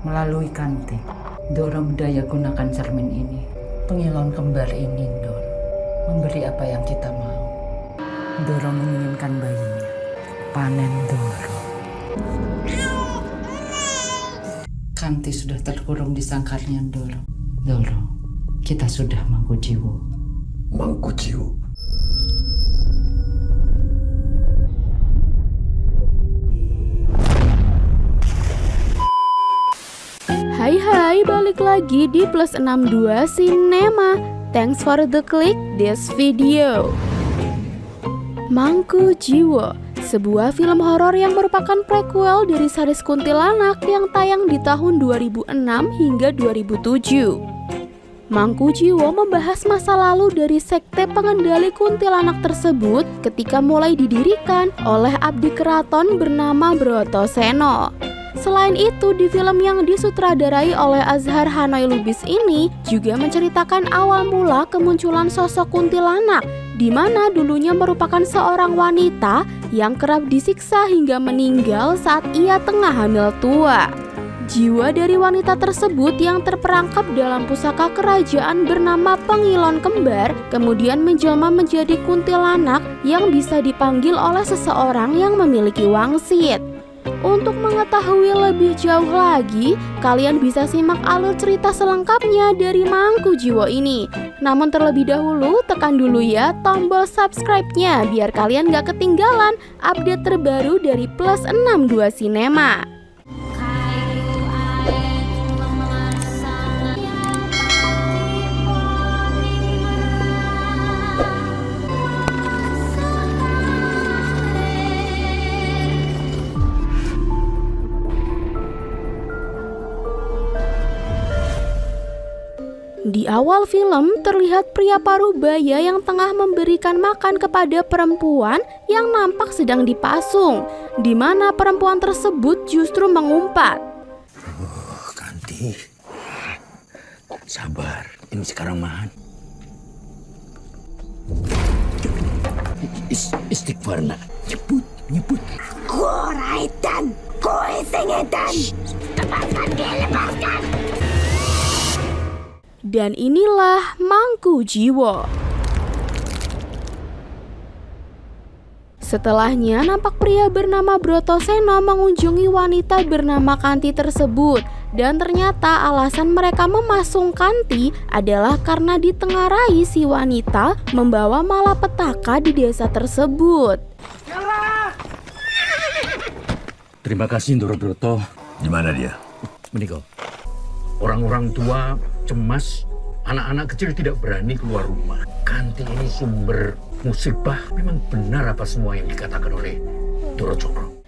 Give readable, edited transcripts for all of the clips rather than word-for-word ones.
Melalui Kanti, Doro mendaya gunakan cermin ini. Pengilon kembar ini, Doro, memberi apa yang kita mau. Doro menginginkan bayinya. Panen Doro. Kanti sudah terkurung di sangkarnya, Doro. Doro, kita sudah Mangku Jiwo. Mangku Jiwo. Hai, balik lagi di Plus 62 Cinema. Thanks for the click this video. Mangku Jiwo, sebuah film horor yang merupakan prequel dari series Kuntilanak yang tayang di tahun 2006 hingga 2007. Mangku Jiwo membahas masa lalu dari sekte pengendali kuntilanak tersebut ketika mulai didirikan oleh abdi keraton bernama Brotoseno. Selain itu, di film yang disutradarai oleh Azhar Hanoi Lubis ini juga menceritakan awal mula kemunculan sosok kuntilanak, di mana dulunya merupakan seorang wanita yang kerap disiksa hingga meninggal saat ia tengah hamil tua. Jiwa dari wanita tersebut yang terperangkap dalam pusaka kerajaan bernama Pengilon Kembar kemudian menjelma menjadi kuntilanak yang bisa dipanggil oleh seseorang yang memiliki wangsit. Untuk mengetahui lebih jauh lagi, kalian bisa simak alur cerita selengkapnya dari Mangku Jiwo ini. Namun terlebih dahulu, tekan dulu ya tombol subscribe-nya biar kalian gak ketinggalan update terbaru dari Plus 62 Cinema. Di awal film, terlihat pria paruh baya yang tengah memberikan makan kepada perempuan yang nampak sedang dipasung, di mana perempuan tersebut justru mengumpat. Kanti, sabar, ini sekarang mahan. Istighfar nak, nyebut. Kuraitan, kuisingitan, lepaskan dia, lepaskan. Dan inilah Mangku Jiwo. Setelahnya, nampak pria bernama Brotoseno mengunjungi wanita bernama Kanti tersebut. Dan ternyata alasan mereka memasung Kanti adalah karena ditengarai si wanita membawa malapetaka di desa tersebut. Terima kasih, Ndoro Broto. Di mana dia? Menikah. Orang-orang tua cemas, anak-anak kecil tidak berani keluar rumah. Kanti ini sumber musibah. Memang benar apa semua yang dikatakan oleh Doro Cokro.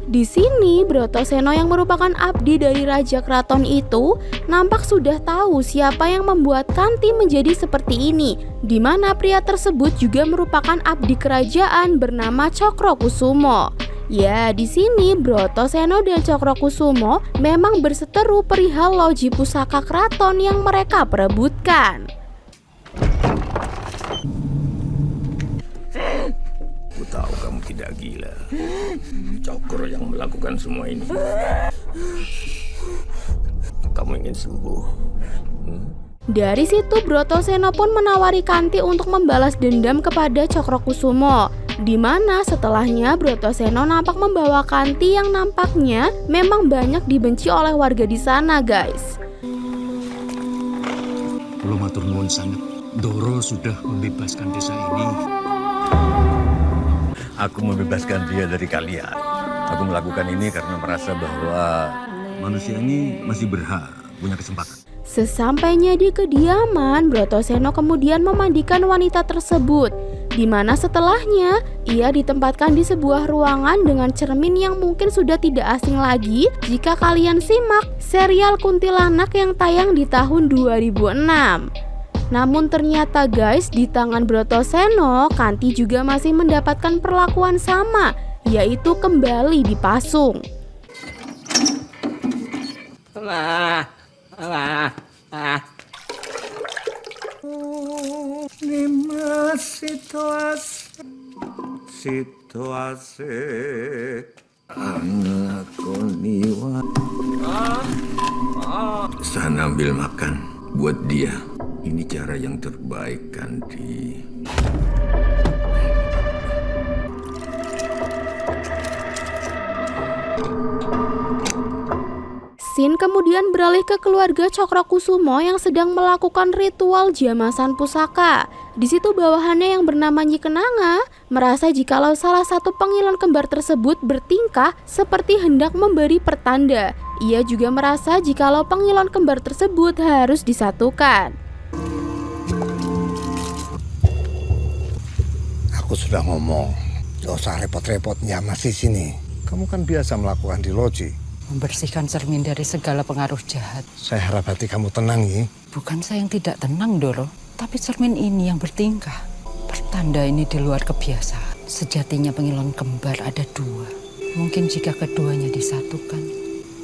Di sini, Brotoseno yang merupakan abdi dari Raja Keraton itu nampak sudah tahu siapa yang membuat Kanti menjadi seperti ini, di mana pria tersebut juga merupakan abdi kerajaan bernama Cokrokusumo. Ya, di sini Brotoseno dan Cokrokusumo memang berseteru perihal loji pusaka keraton yang mereka perebutkan. Aku tahu kamu tidak gila. Cokro yang melakukan semua ini. Kamu ingin sembuh. Dari situ Brotoseno pun menawari Kanti untuk membalas dendam kepada Cokrokusumo, di mana setelahnya Brotoseno nampak membawa Kanti yang nampaknya memang banyak dibenci oleh warga di sana, guys. Kalau matur nuwun sangat, Doro sudah membebaskan desa ini. Aku membebaskan dia dari kalian. Aku melakukan ini karena merasa bahwa manusia ini masih berhak punya kesempatan. Sesampainya di kediaman, Brotoseno kemudian memandikan wanita tersebut, di mana setelahnya ia ditempatkan di sebuah ruangan dengan cermin yang mungkin sudah tidak asing lagi jika kalian simak serial Kuntilanak yang tayang di tahun 2006. Namun ternyata guys, di tangan Brotoseno, Kanti juga masih mendapatkan perlakuan sama, yaitu kembali dipasung. Lima situasi anak koniwa. Sana ambil makan buat dia. Ini cara yang terbaik, Kandi. Scene kemudian beralih ke keluarga Cokrokusumo yang sedang melakukan ritual jamasan pusaka. Di situ bawahannya yang bernama Nyi Kenanga merasa jikalau salah satu pengilon kembar tersebut bertingkah seperti hendak memberi pertanda. Ia juga merasa jikalau pengilon kembar tersebut harus disatukan. Aku sudah ngomong, gak usah repot-repot nyamas di sini. Kamu kan biasa melakukan di loji. Membersihkan cermin dari segala pengaruh jahat. Saya harap hati kamu tenang, Yi. Bukan saya yang tidak tenang, Doro. Tapi cermin ini yang bertingkah. Pertanda ini di luar kebiasaan. Sejatinya pengilon kembar ada dua. Mungkin jika keduanya disatukan,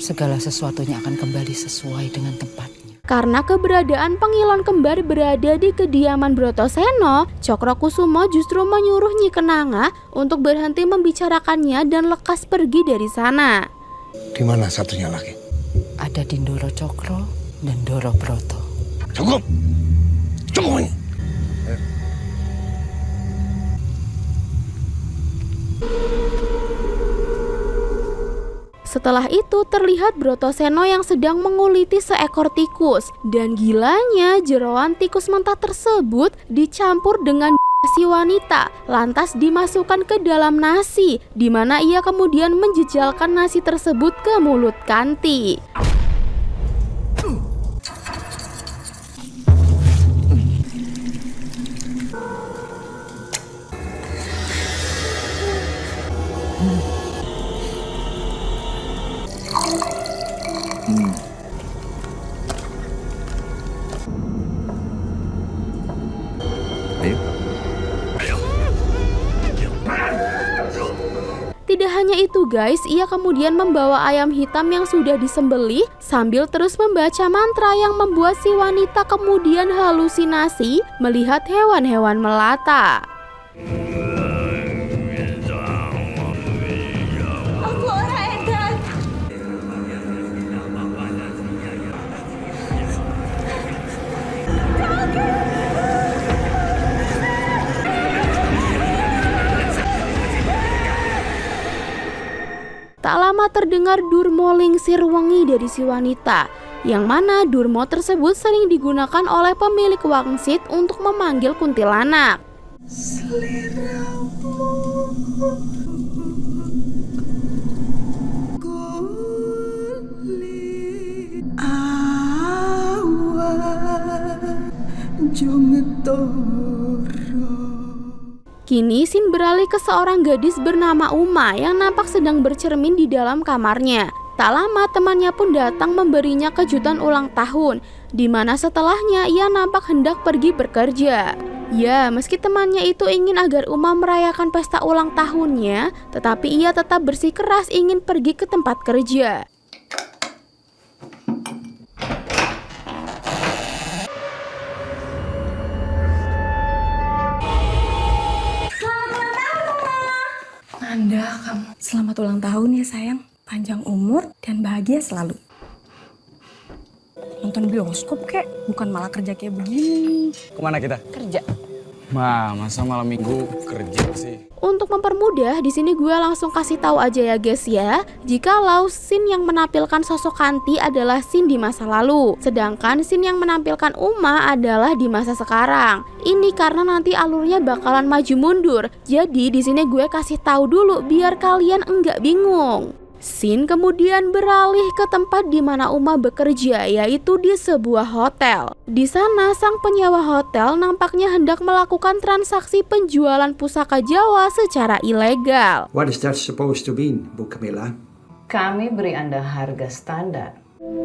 segala sesuatunya akan kembali sesuai dengan tempatnya. Karena keberadaan pengilon kembar berada di kediaman Brotoseno, Cokrokusumo justru menyuruh Nyi Kenanga untuk berhenti membicarakannya dan lekas pergi dari sana. Di mana satunya lagi? Ada di Ndoro Cokro dan Ndoro Broto. Cukup! Cukup ini! Setelah itu terlihat Brotoseno yang sedang menguliti seekor tikus. Dan gilanya jeroan tikus mentah tersebut dicampur dengan si wanita, lantas dimasukkan ke dalam nasi, di mana ia kemudian menjejalkan nasi tersebut ke mulut Kanti. Tidak hanya itu guys, ia kemudian membawa ayam hitam yang sudah disembelih sambil terus membaca mantra yang membuat si wanita kemudian halusinasi melihat hewan-hewan melata. Aku ora edan. Tak lama terdengar Durmo lingsir wangi dari si wanita, yang mana Durmo tersebut sering digunakan oleh pemilik wangsit untuk memanggil kuntilanak. Kini scene beralih ke seorang gadis bernama Uma yang nampak sedang bercermin di dalam kamarnya. Tak lama temannya pun datang memberinya kejutan ulang tahun, di mana setelahnya ia nampak hendak pergi bekerja. Ya, meski temannya itu ingin agar Uma merayakan pesta ulang tahunnya, tetapi ia tetap bersikeras ingin pergi ke tempat kerja. Anda, kamu. Selamat ulang tahun ya sayang. Panjang umur dan bahagia selalu. Nonton bioskop kek, bukan malah kerja kayak begini. Kemana kita? Kerja. Masa malam minggu kerja sih? Untuk mempermudah, di sini gue langsung kasih tahu aja ya guys ya. Jikalau scene yang menampilkan sosok Kanti adalah scene di masa lalu, sedangkan scene yang menampilkan Uma adalah di masa sekarang. Ini karena nanti alurnya bakalan maju mundur. Jadi di sini gue kasih tahu dulu biar kalian enggak bingung. Scene kemudian beralih ke tempat di mana Uma bekerja, yaitu di sebuah hotel. Di sana sang penyewa hotel nampaknya hendak melakukan transaksi penjualan pusaka Jawa secara ilegal. What is that supposed to mean, Bu Camilla? Kami beri Anda harga standar.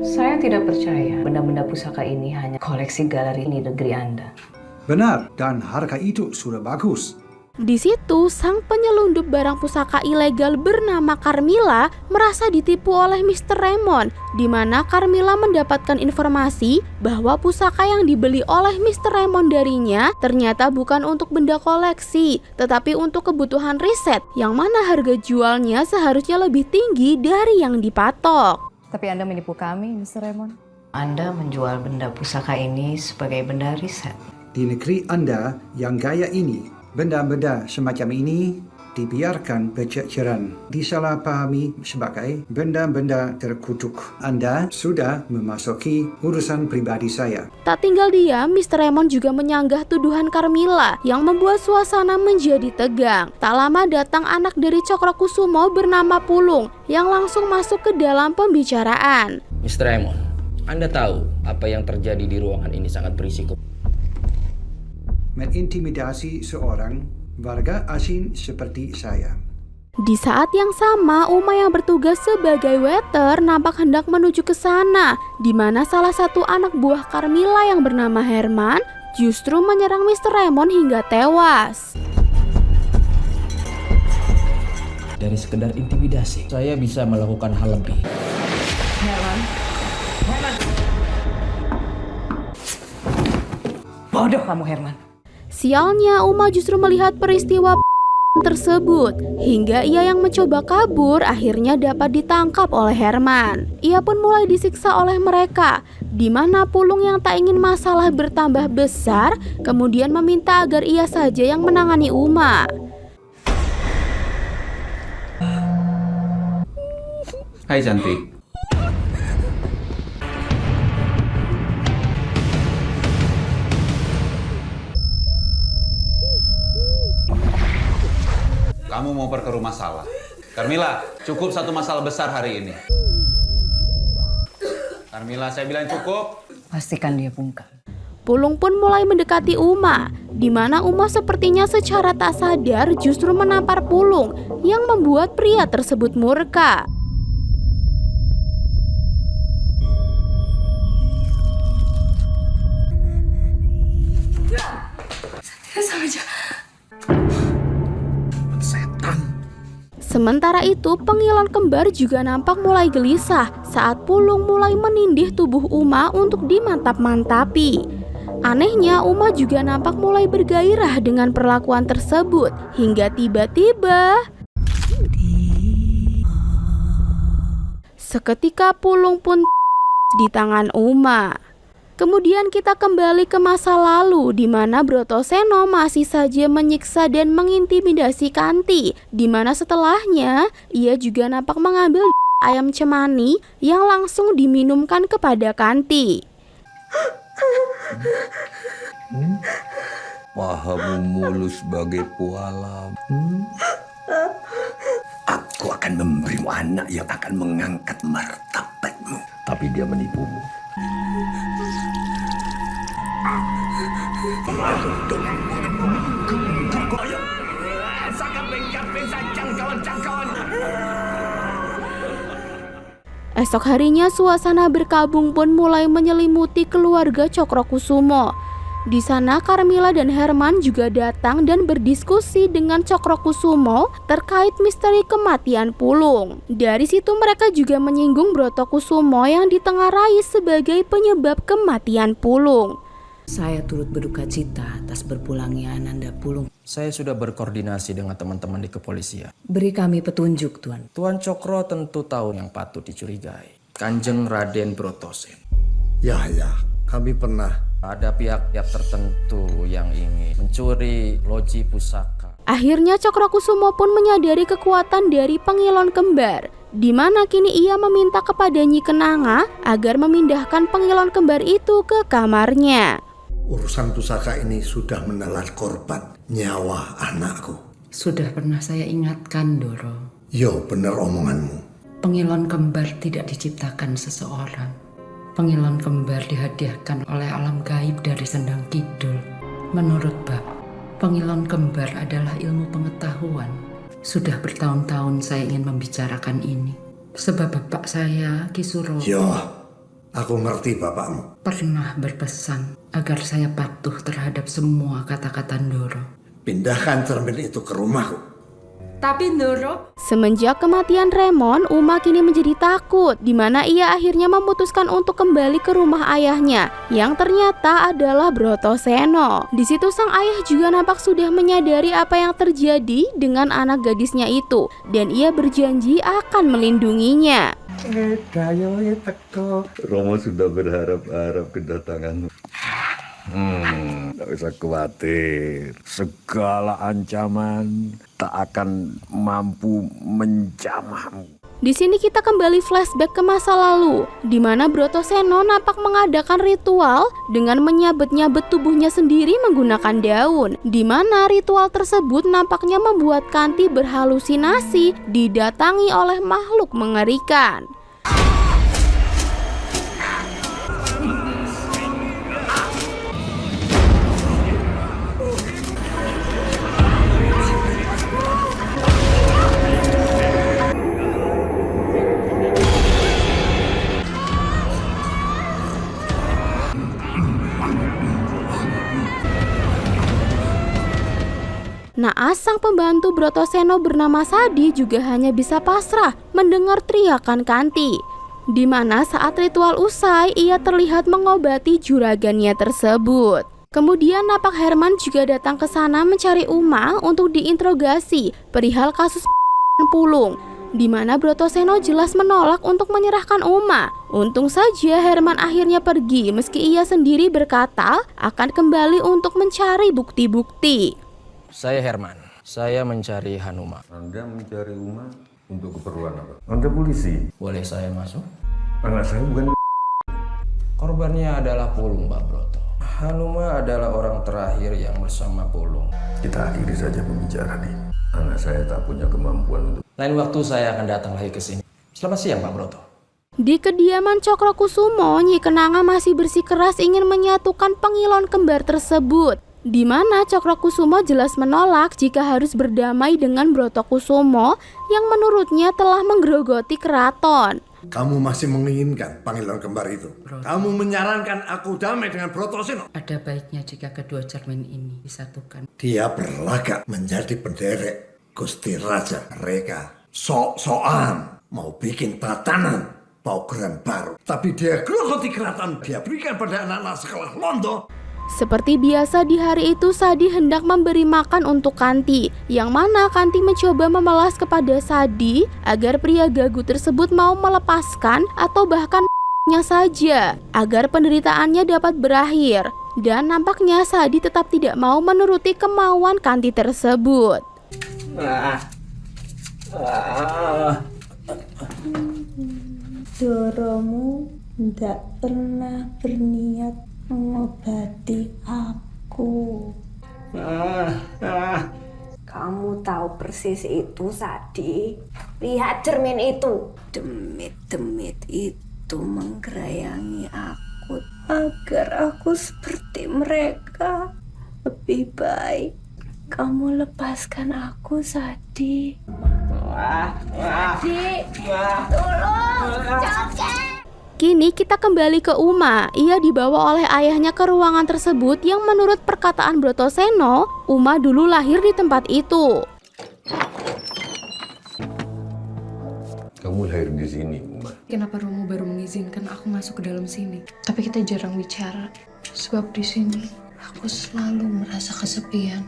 Saya tidak percaya benda-benda pusaka ini hanya koleksi galeri di negeri Anda. Benar, dan harga itu sudah bagus. Di situ, sang penyelundup barang pusaka ilegal bernama Carmilla merasa ditipu oleh Mr. Raymond, di mana Carmilla mendapatkan informasi bahwa pusaka yang dibeli oleh Mr. Raymond darinya ternyata bukan untuk benda koleksi, tetapi untuk kebutuhan riset, yang mana harga jualnya seharusnya lebih tinggi dari yang dipatok. Tapi Anda menipu kami, Mr. Raymond. Anda menjual benda pusaka ini sebagai benda riset. Di negeri Anda yang gaya ini, benda-benda semacam ini dibiarkan berceceran, disalahpahami sebagai benda-benda terkutuk. Anda sudah memasuki urusan pribadi saya. Tak tinggal diam, Mr. Raymond juga menyanggah tuduhan Carmilla yang membuat suasana menjadi tegang. Tak lama datang anak dari Cokrokusumo bernama Pulung yang langsung masuk ke dalam pembicaraan. Mr. Raymond, Anda tahu apa yang terjadi di ruangan ini sangat berisiko. Mengintimidasi seorang warga asing seperti saya. Di saat yang sama, Uma yang bertugas sebagai waiter nampak hendak menuju ke sana, di mana salah satu anak buah Carmilla yang bernama Herman justru menyerang Mr. Raymond hingga tewas. Dari sekedar intimidasi, saya bisa melakukan hal lebih. Herman. Bodoh kamu, Herman. Sialnya, Uma justru melihat peristiwa tersebut hingga ia yang mencoba kabur akhirnya dapat ditangkap oleh Herman. Ia pun mulai disiksa oleh mereka, di mana Pulung yang tak ingin masalah bertambah besar kemudian meminta agar ia saja yang menangani Uma. Hai cantik. Kamu mau perkeruh masalah. Carmilla, cukup satu masalah besar hari ini. Carmilla, saya bilang cukup. Pastikan dia bungkam. Pulung pun mulai mendekati Uma, di mana Uma sepertinya secara tak sadar justru menampar Pulung yang membuat pria tersebut murka. Sementara itu, pengilon kembar juga nampak mulai gelisah saat Pulung mulai menindih tubuh Uma untuk dimantap-mantapi. Anehnya, Uma juga nampak mulai bergairah dengan perlakuan tersebut hingga tiba-tiba seketika Pulung pun di tangan Uma. Kemudian kita kembali ke masa lalu di mana Brotoseno masih saja menyiksa dan mengintimidasi Kanti, di mana setelahnya ia juga nampak mengambil ayam cemani yang langsung diminumkan kepada Kanti. Pahamu mulus bagai pualam. Aku akan memberimu anak yang akan mengangkat martabatmu. Tapi dia menipumu. Esok harinya suasana berkabung pun mulai menyelimuti keluarga Cokrokusumo. Di sana Carmilla dan Herman juga datang dan berdiskusi dengan Cokrokusumo terkait misteri kematian Pulung. Dari situ mereka juga menyinggung Brotokusumo yang ditengarai sebagai penyebab kematian Pulung. Saya turut berduka cita atas berpulangnya Ananda Pulung. Saya sudah berkoordinasi dengan teman-teman di kepolisian. Beri kami petunjuk, Tuan. Tuan Cokro tentu tahu yang patut dicurigai. Kanjeng Raden Brotosen. Ya, kami pernah. Ada pihak-pihak tertentu yang ingin mencuri loji pusaka. Akhirnya Cokrokusumo pun menyadari kekuatan dari pengilon kembar, di mana kini ia meminta kepada Nyi Kenanga agar memindahkan pengilon kembar itu ke kamarnya. Urusan pusaka ini sudah menelan korban nyawa anakku. Sudah pernah saya ingatkan, Doro. Yo, bener omonganmu. Pengilon kembar tidak diciptakan seseorang. Pengilon kembar dihadiahkan oleh alam gaib dari Sendang Kidul. Menurut Bab, pengilon kembar adalah ilmu pengetahuan. Sudah bertahun-tahun saya ingin membicarakan ini. Sebab bapak saya, Ki Suro, Yo, aku ngerti bapakmu. pernah berpesan agar saya patuh terhadap semua kata-kata Ndoro. Pindahkan cermin itu ke rumahku. Tapi Ndoro, Semenjak kematian Raymond, Uma kini menjadi takut, di mana ia akhirnya memutuskan untuk kembali ke rumah ayahnya, yang ternyata adalah Brotoseno. Di situ sang ayah juga nampak sudah menyadari apa yang terjadi dengan anak gadisnya itu, dan ia berjanji akan melindunginya. Dayo teko. Romo sudah berharap-harap kedatanganmu. Tak usah khawatir. Segala ancaman tak akan mampu menjamahmu. Di sini kita kembali flashback ke masa lalu, di mana Brotoseno nampak mengadakan ritual dengan menyabet-nyabet tubuhnya sendiri menggunakan daun, di mana ritual tersebut nampaknya membuat Kanti berhalusinasi didatangi oleh makhluk mengerikan. Naas, sang pembantu Brotoseno bernama Sadi juga hanya bisa pasrah mendengar teriakan Kanti, di mana saat ritual usai ia terlihat mengobati juragannya tersebut. Kemudian napak Herman juga datang ke sana mencari Uma untuk diinterogasi perihal kasus pulung, di mana Brotoseno jelas menolak untuk menyerahkan Uma. Untung saja Herman akhirnya pergi meski ia sendiri berkata akan kembali untuk mencari bukti-bukti. Saya Herman. Saya mencari Hanuma. Anda mencari Uma untuk keperluan apa? Anda polisi? Boleh saya masuk? Anak saya bukan. Korbannya adalah Pulung, Pak Broto. Hanuma adalah orang terakhir yang bersama Pulung. Kita akhiri saja pembicaraan ini. Anak saya tak punya kemampuan untuk. Lain waktu saya akan datang lagi ke sini. Selamat siang, Pak Broto. Di kediaman Cokrokusumo, Nyi Kenanga masih bersikeras ingin menyatukan pengilon kembar tersebut, di mana Cokrokusumo jelas menolak jika harus berdamai dengan Brotokusumo yang menurutnya telah menggerogoti keraton. Kamu masih menginginkan panggilan kembar itu? Kamu menyarankan aku damai dengan Brotoseno? Ada baiknya jika kedua cermin ini disatukan. Dia berlagak menjadi penderek Gusti Raja. Mereka sok-sokan mau bikin tatanan paugeran baru. Tapi dia gerogoti keraton, dia berikan pada anak-anak sekolah Londo. Seperti biasa di hari itu Sadi hendak memberi makan untuk Kanti, yang mana Kanti mencoba memelas kepada Sadi agar pria gagu tersebut mau melepaskan atau bahkan nya saja agar penderitaannya dapat berakhir. Dan nampaknya Sadi tetap tidak mau menuruti kemauan Kanti tersebut. Doromu tidak pernah berniat mengobati aku. Kamu tahu persis itu, Sadi. Lihat cermin itu. Demit-demit itu menggerayangi aku agar aku seperti mereka. Lebih baik kamu lepaskan aku, Sadi. Sadi, tolong, Joket. Kini kita kembali ke Uma. Ia dibawa oleh ayahnya ke ruangan tersebut yang menurut perkataan Brotoseno, Uma dulu lahir di tempat itu. Kamu lahir di sini, Uma. Kenapa Romo baru mengizinkan aku masuk ke dalam sini? Tapi kita jarang bicara. Sebab di sini aku selalu merasa kesepian.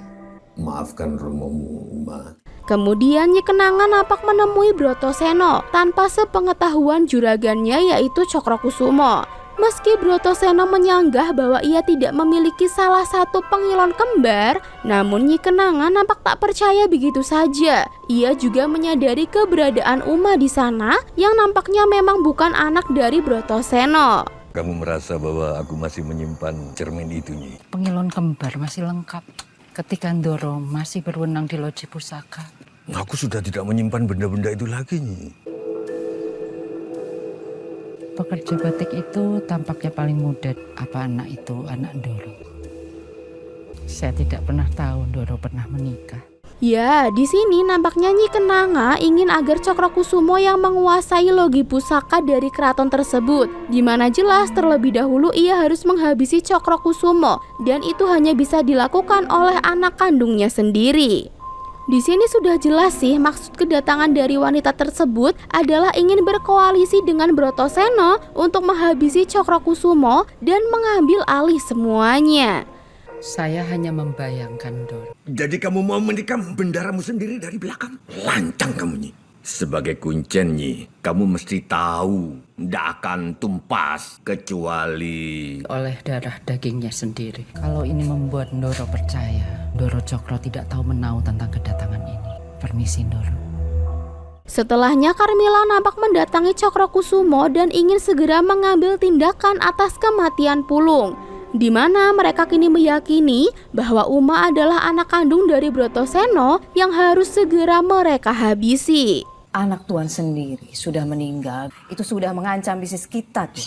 Maafkan Romomu, Uma. Kemudian Nyi Kenanga napak menemui Brotoseno tanpa sepengetahuan juragannya yaitu Cokrokusumo. Meski Brotoseno menyanggah bahwa ia tidak memiliki salah satu pengilon kembar, namun Nyi Kenanga nampak tak percaya begitu saja. Ia juga menyadari keberadaan Uma di sana yang nampaknya memang bukan anak dari Brotoseno. Kamu merasa bahwa aku masih menyimpan cermin itu, Nyi? Pengilon kembar masih lengkap ketika Ndoro masih berwenang di loji pusaka. Aku sudah tidak menyimpan benda-benda itu lagi, Nyi. Pekerja batik itu tampaknya paling muda. Apa anak itu anak Ndoro? Saya tidak pernah tahu Ndoro pernah menikah. Ya, di sini nampaknya Nyi Kenanga ingin agar Cokrokusumo yang menguasai logi pusaka dari keraton tersebut, di mana jelas terlebih dahulu ia harus menghabisi Cokrokusumo dan itu hanya bisa dilakukan oleh anak kandungnya sendiri. Di sini sudah jelas sih maksud kedatangan dari wanita tersebut adalah ingin berkoalisi dengan Brotoseno untuk menghabisi Cokrokusumo dan mengambil alih semuanya. Saya hanya membayangkan, Ndoro. Jadi kamu mau menikam bendaramu sendiri dari belakang? Lancang kamu, Nyi. Sebagai Kuncen Nyi, kamu mesti tahu ndak akan tumpas kecuali Oleh darah dagingnya sendiri. Kalau ini membuat Ndoro percaya, Ndoro Cokro tidak tahu menau tentang kedatangan ini. Permisi, Ndoro. Setelahnya Carmila nampak mendatangi Cokrokusumo dan ingin segera mengambil tindakan atas kematian Pulung, di mana mereka kini meyakini bahwa Uma adalah anak kandung dari Brotoseno yang harus segera mereka habisi. Anak Tuan sendiri sudah meninggal, itu sudah mengancam bisnis kita tuh.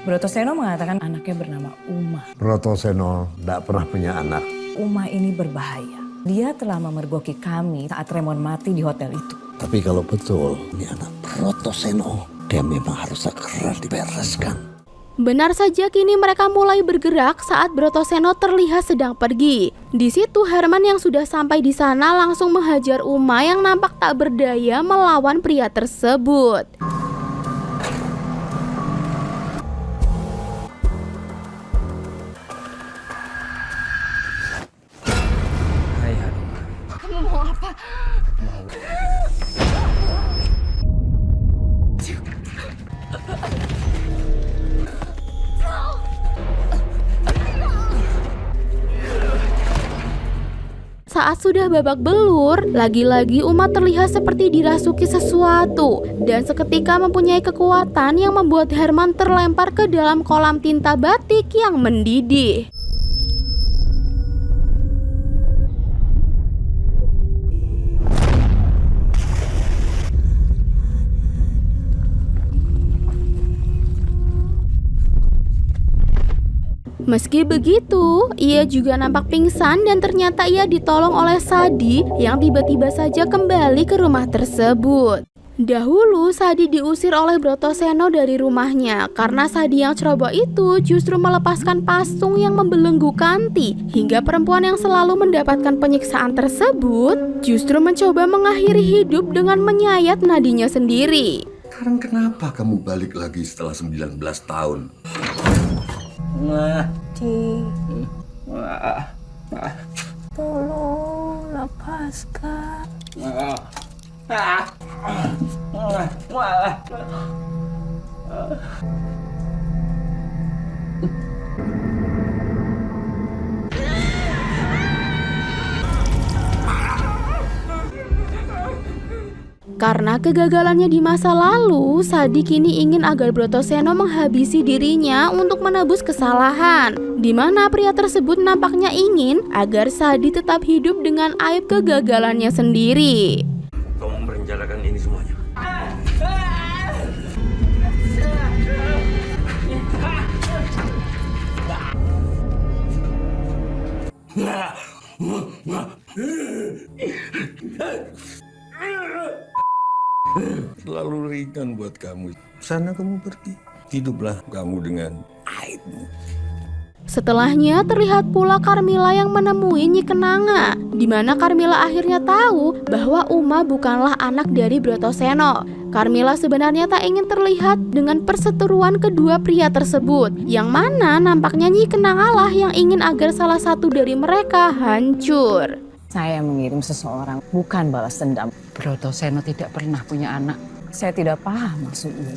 Brotoseno mengatakan anaknya bernama Uma. Brotoseno tidak pernah punya anak. Uma ini berbahaya. Dia telah memergoki kami saat Remon mati di hotel itu. Tapi kalau betul ini anak Brotoseno, dia memang harus segera dibereskan. Benar saja, kini mereka mulai bergerak saat Brotoseno terlihat sedang pergi. Di situ Herman yang sudah sampai di sana langsung menghajar Uma yang nampak tak berdaya melawan pria tersebut. Hai Hanuma. Kamu mau apa? Saat sudah babak belur, lagi-lagi Uma terlihat seperti dirasuki sesuatu dan seketika mempunyai kekuatan yang membuat Herman terlempar ke dalam kolam tinta batik yang mendidih. Meski begitu, ia juga nampak pingsan dan ternyata ia ditolong oleh Sadi yang tiba-tiba saja kembali ke rumah tersebut. Dahulu Sadi diusir oleh Brotoseno dari rumahnya karena Sadi yang ceroboh itu justru melepaskan pasung yang membelenggu Kanti, hingga perempuan yang selalu mendapatkan penyiksaan tersebut justru mencoba mengakhiri hidup dengan menyayat nadinya sendiri. Sekarang kenapa kamu balik lagi setelah 19 tahun? Tolong lepaskan. Karena kegagalannya di masa lalu, Sadi kini ingin agar Brotoseno menghabisi dirinya untuk menebus kesalahan, di mana pria tersebut nampaknya ingin agar Sadi tetap hidup dengan aib kegagalannya sendiri. Kamu merencanakan ini semuanya. Terlalu ringan buat kamu. Sana kamu pergi. Hiduplah kamu dengan aibmu. Setelahnya terlihat pula Carmila yang menemui Nyi Kenanga, di mana Carmila akhirnya tahu bahwa Uma bukanlah anak dari Brotoseno. Carmila sebenarnya tak ingin terlihat dengan perseteruan kedua pria tersebut, yang mana nampaknya Nyi Kenanga lah yang ingin agar salah satu dari mereka hancur. Saya mengirim seseorang, bukan balas dendam. Brotoseno tidak pernah punya anak. Saya tidak paham maksudnya,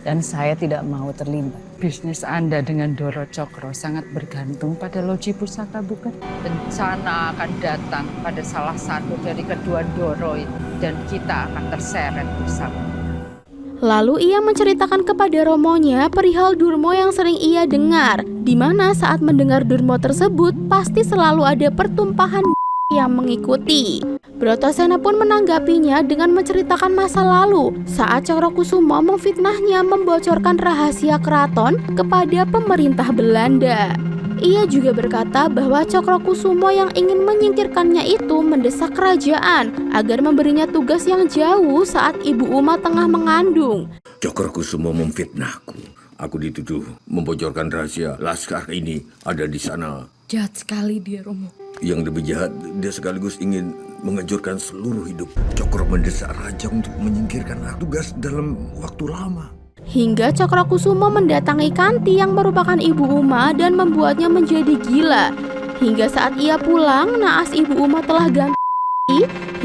dan saya tidak mau terlibat. Bisnis Anda dengan Ndoro Cokro sangat bergantung pada loji pusaka, bukan? Bencana akan datang pada salah satu dari kedua Ndoro itu, dan kita akan terseret bersama. Lalu ia menceritakan kepada romonya perihal Durmo yang sering ia dengar, di mana saat mendengar Durmo tersebut pasti selalu ada pertumpahan yang mengikuti. Brotoseno pun menanggapinya dengan menceritakan masa lalu saat Cokrokusumo memfitnahnya membocorkan rahasia keraton kepada pemerintah Belanda. Ia juga berkata bahwa Cokrokusumo yang ingin menyingkirkannya itu mendesak kerajaan agar memberinya tugas yang jauh saat Ibu Uma tengah mengandung. Cokrokusumo memfitnahku. Aku dituduh membocorkan rahasia laskar ini ada di sana. Jahat sekali dia, Romo. Yang lebih jahat, dia sekaligus ingin menghancurkan seluruh hidup. Cokro mendesak raja untuk menyingkirkan tugas dalam waktu lama. Hingga Cokrokusumo mendatangi Kanti yang merupakan Ibu Uma dan membuatnya menjadi gila. Hingga saat ia pulang, naas Ibu Uma telah ganti.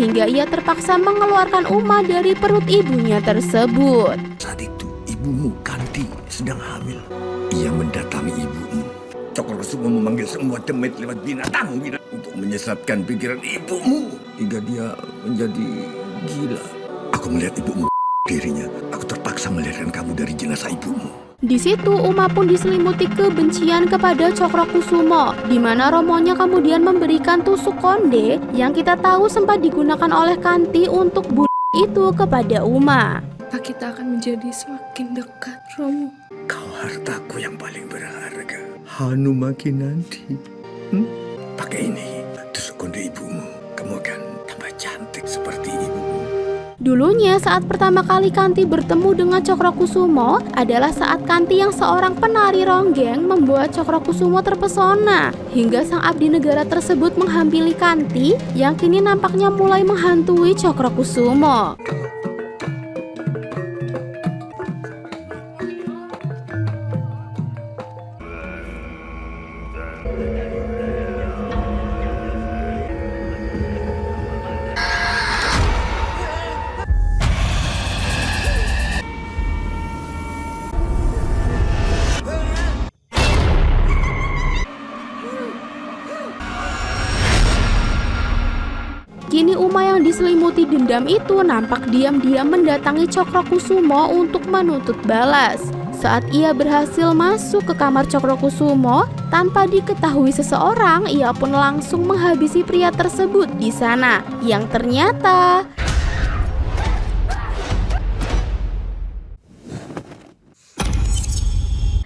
hingga ia terpaksa mengeluarkan Uma dari perut ibunya tersebut. Saat itu ibumu Kanti sedang hamil. Ia mendatangi ibumu. Cokrokusumo memanggil semua demit lewat binatang untuk menyesatkan pikiran ibumu hingga dia menjadi gila. Aku melihat ibumu dirinya. Aku terpaksa melahirkan kamu dari jenazah ibumu. Di situ Uma pun diselimuti kebencian kepada Cokrokusumo, di mana romonya kemudian memberikan tusuk konde yang kita tahu sempat digunakan oleh Kanti untuk bunuh itu kepada Uma. Kita akan menjadi semakin dekat, Romo. Kau hartaku yang paling berharga. Hanumaki nanti. Pakai ini, tusuk konde ibumu. Kamu akan tambah cantik seperti ibumu. Dulunya saat pertama kali Kanti bertemu dengan Cokrokusumo adalah saat Kanti yang seorang penari ronggeng membuat Cokrokusumo terpesona hingga sang abdi negara tersebut menghampiri Kanti yang kini nampaknya mulai menghantui Cokrokusumo. Kini Uma yang diselimuti dendam itu nampak diam-diam mendatangi Cokrokusumo untuk menuntut balas. Saat ia berhasil masuk ke kamar Cokrokusumo, tanpa diketahui seseorang, ia pun langsung menghabisi pria tersebut di sana, yang ternyata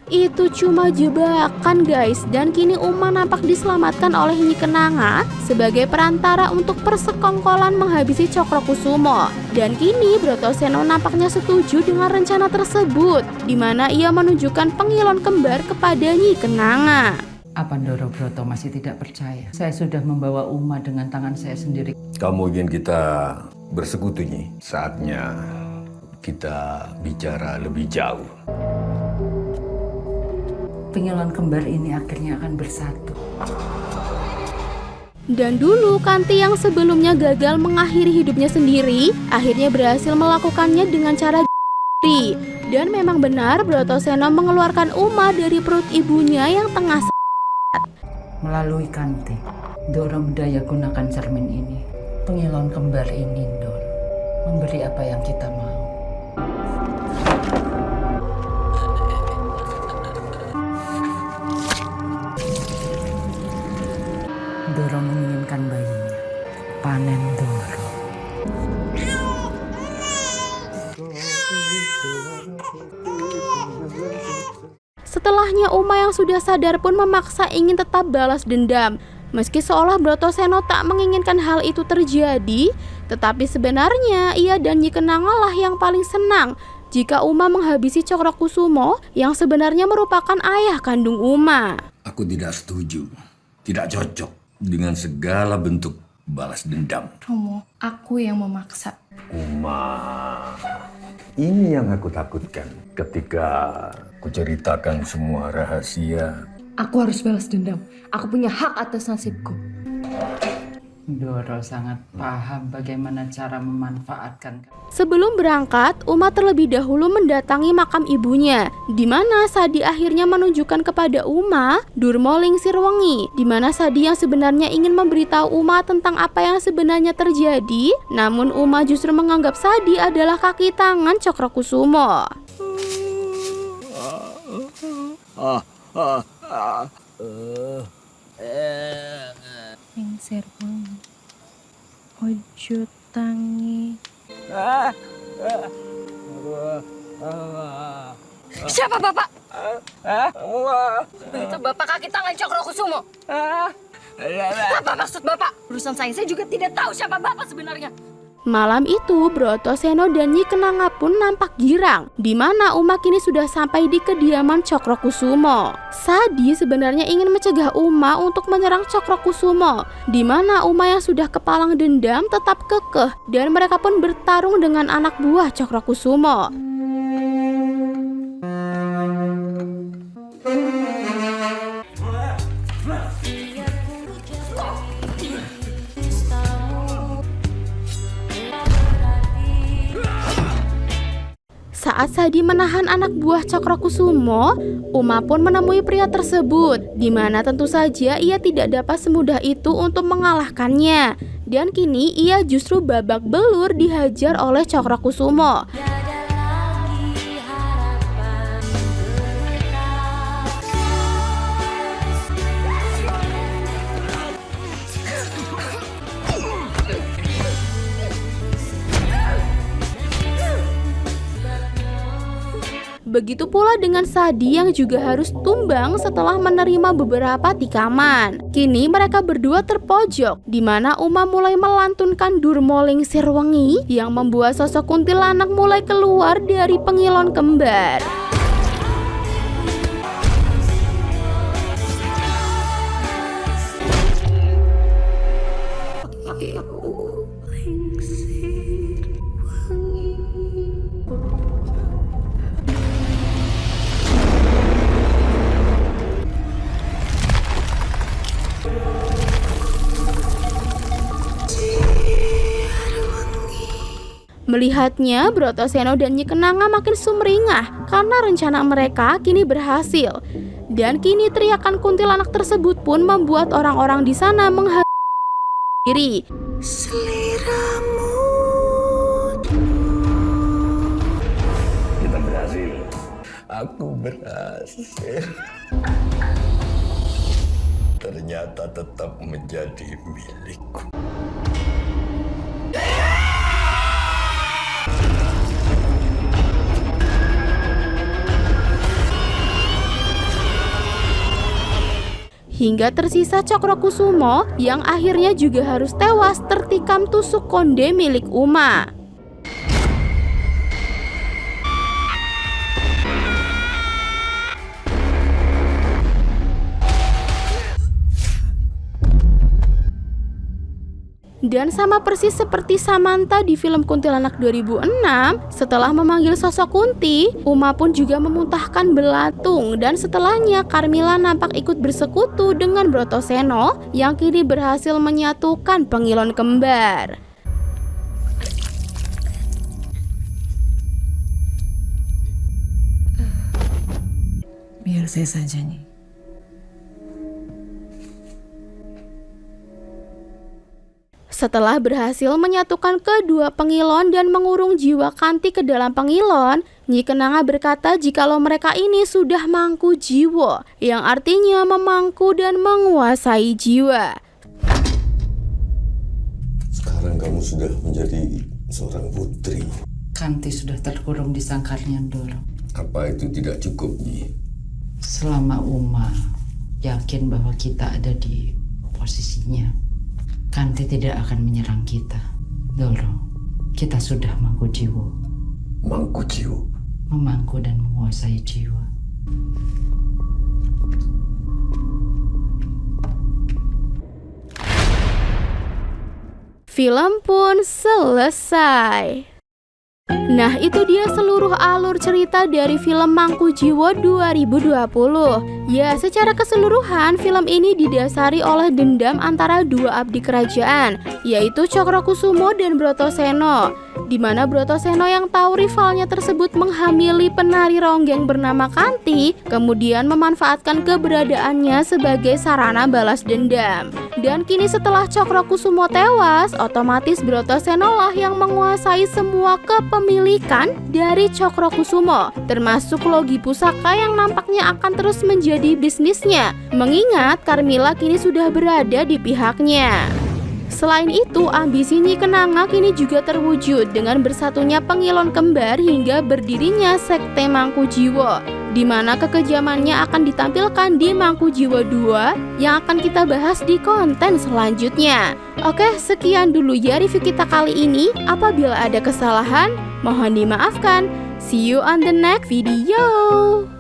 itu cuma jebakan guys. Dan kini Uma nampak diselamatkan oleh Nyi Kenanga sebagai perantara untuk persekongkolan menghabisi Cokrokusumo. Dan kini Brotoseno nampaknya setuju dengan rencana tersebut, di mana ia menunjukkan pengilon kembar kepada Nyi Kenanga. Apa Ndoro Broto masih tidak percaya? Saya sudah membawa Uma dengan tangan saya sendiri. Kamu ingin kita bersekutu, Nyi? Saatnya kita bicara lebih jauh. Pengilon kembar ini akhirnya akan bersatu. Dan dulu Kanti yang sebelumnya gagal mengakhiri hidupnya sendiri, akhirnya berhasil melakukannya dengan cara diri. Dan memang benar Brotoseno mengeluarkan Uma dari perut ibunya yang tengah melalui Kanti. Ndoro Mdaya gunakan cermin ini. Pengilon kembar ini, Ndoro, memberi apa yang kita mau. Ndoro menginginkan bayinya. Panen Ndoro. Setelahnya Uma yang sudah sadar pun memaksa ingin tetap balas dendam. Meski seolah Brotoseno tak menginginkan hal itu terjadi, tetapi sebenarnya ia dan Nyi Kenanga lah yang paling senang jika Uma menghabisi Cokrokusumo yang sebenarnya merupakan ayah kandung Uma. Aku tidak setuju, tidak cocok dengan segala bentuk balas dendam. Romo, aku yang memaksa. Uma, ini yang aku takutkan ketika kuceritakan semua rahasia. Aku harus balas dendam. Aku punya hak atas nasibku. Ndoro sangat paham bagaimana cara memanfaatkan. Sebelum berangkat, Uma terlebih dahulu mendatangi makam ibunya, di mana Sadi akhirnya menunjukkan kepada Uma Durmo Lingsir Wengi, di mana Sadi yang sebenarnya ingin memberitahu Uma tentang apa yang sebenarnya terjadi, namun Uma justru menganggap Sadi adalah kaki tangan Cokrokusumo. Lingsir Wengi, ojo tangi. Siapa bapak? Itu bapak kaki tangan Cokrokusumo. Apa maksud bapak? Urusan saya juga tidak tahu siapa bapak sebenarnya. Malam itu, Brotoseno dan Nyi Kenanga pun nampak girang, di mana Uma kini sudah sampai di kediaman Cokrokusumo. Sadi sebenarnya ingin mencegah Uma untuk menyerang Cokrokusumo, di mana Uma yang sudah kepalang dendam tetap kekeh, dan mereka pun bertarung dengan anak buah Cokrokusumo. Saat Sadi menahan anak buah Cokrokusumo, Uma pun menemui pria tersebut, di mana tentu saja ia tidak dapat semudah itu untuk mengalahkannya. Dan kini ia justru babak belur dihajar oleh Cokrokusumo. Begitu pula dengan Sadi yang juga harus tumbang setelah menerima beberapa tikaman. Kini mereka berdua terpojok, di mana Uma mulai melantunkan Durmoling Sirwengi yang membuat sosok kuntilanak mulai keluar dari pengilon kembar. Melihatnya, Brotoseno dan Nyi Kenanga makin sumringah karena rencana mereka kini berhasil. Dan kini teriakan kuntilanak tersebut pun membuat orang-orang di sana menghadiri diri. Seliramu. Kita berhasil. Aku berhasil. Ternyata tetap menjadi milikku. Hingga tersisa Cokrokusumo yang akhirnya juga harus tewas tertikam tusuk konde milik Uma. Dan sama persis seperti Samantha di film Kuntilanak 2006, setelah memanggil sosok Kunti, Uma pun juga memuntahkan belatung. Dan setelahnya Carmilla nampak ikut bersekutu dengan Brotoseno yang kini berhasil menyatukan pengilon kembar. Biar saya saja nih. Setelah berhasil menyatukan kedua pengilon dan mengurung jiwa Kanti ke dalam pengilon, Nyi Kenanga berkata jikalau mereka ini sudah mangku jiwo, yang artinya memangku dan menguasai jiwa. Sekarang kamu sudah menjadi seorang putri. Kanti sudah terkurung di sangkarnya, Ndoro. Apa itu tidak cukup, Nyi? Selama Uma yakin bahwa kita ada di posisinya, Kanti tidak akan menyerang kita. Ndoro, kita sudah mangku jiwo. Mangku jiwo? Memangku dan menguasai jiwa. Film pun selesai. Nah, itu dia seluruh alur cerita dari film Mangku Jiwo 2020. Ya, secara keseluruhan film ini didasari oleh dendam antara dua abdi kerajaan, yaitu Cokrokusumo dan Brotoseno, di mana Brotoseno yang tahu rivalnya tersebut menghamili penari ronggeng bernama Kanti, kemudian memanfaatkan keberadaannya sebagai sarana balas dendam. Dan kini setelah Cokrokusumo tewas, otomatis Brotoseno lah yang menguasai semua kepemilikan dari Cokrokusumo, termasuk logi pusaka yang nampaknya akan terus menjadi bisnisnya, mengingat Carmilla kini sudah berada di pihaknya. Selain itu, ambisi Nyi Kenanga kini juga terwujud dengan bersatunya pengilon kembar hingga berdirinya Sekte Mangku Jiwo, di mana kekejamannya akan ditampilkan di Mangku Jiwo 2 yang akan kita bahas di konten selanjutnya. Oke, sekian dulu ya review kita kali ini. Apabila ada kesalahan, mohon dimaafkan. See you on the next video.